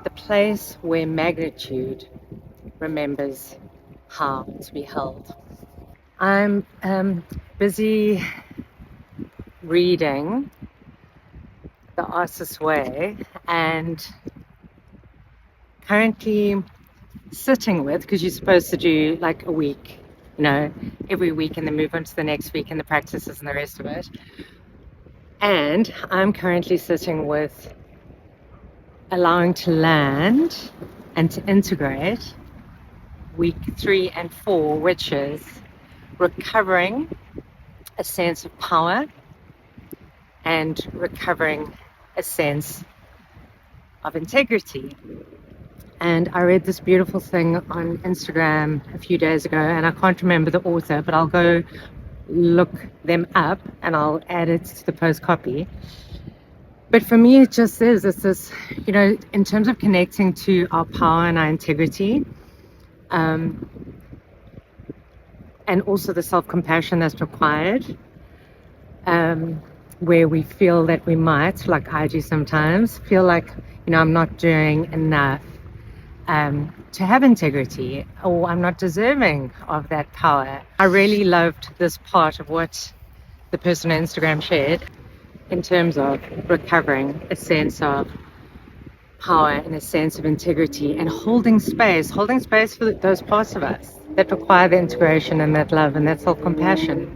the place where magnitude remembers how to be held. I'm busy reading The Artist's Way and currently sitting with, because you're supposed to do like a week, every week, and then move on to the next week and the practices and the rest of it. And I'm currently sitting with allowing to land and to integrate week 3 and 4, which is recovering a sense of power and recovering a sense of integrity. And I read this beautiful thing on Instagram a few days ago, and I can't remember the author, but I'll go look them up and I'll add it to the post copy. But for me, it just is, it's this, in terms of connecting to our power and our integrity, and also the self-compassion that's required, where we feel that we might, like I do sometimes, feel like, I'm not doing enough to have integrity, or I'm not deserving of that power. I really loved this part of what the person on Instagram shared in terms of recovering a sense of power and a sense of integrity, and holding space for those parts of us that require the integration and that love and that self-compassion.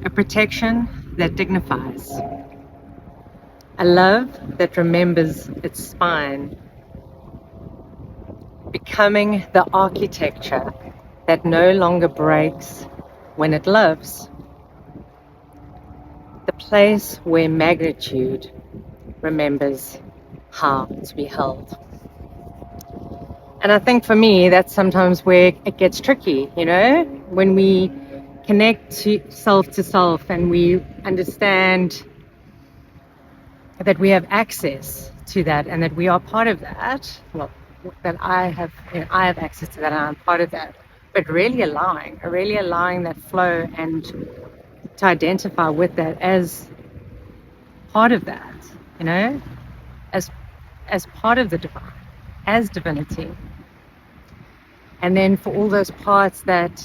A protection that dignifies. A love that remembers its spine. Becoming the architecture that no longer breaks when it loves. The place where magnitude remembers how to be held. And I think for me, that's sometimes where it gets tricky, when we connect to self and we understand that we have access to that and that we are part of that. Well, that I have access to that and I'm part of that. But really allowing that flow and to identify with that as part of that, as part of the divine, as divinity. And then for all those parts that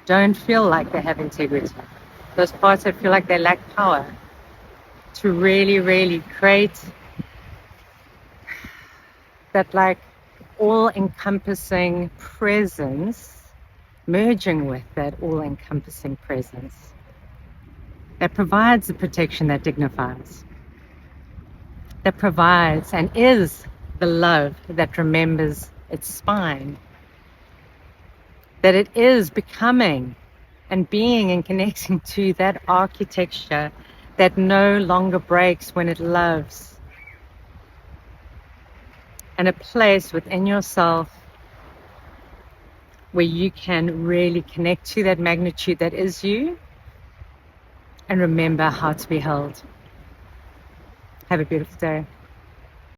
don't feel like they have integrity, those parts that feel like they lack power, to really, really create that like all-encompassing presence, merging with that all-encompassing presence that provides the protection that dignifies, that provides and is the love that remembers its spine, that it is becoming and being and connecting to that architecture that no longer breaks when it loves. And a place within yourself where you can really connect to that magnitude that is you and remember how to be held. Have a beautiful day.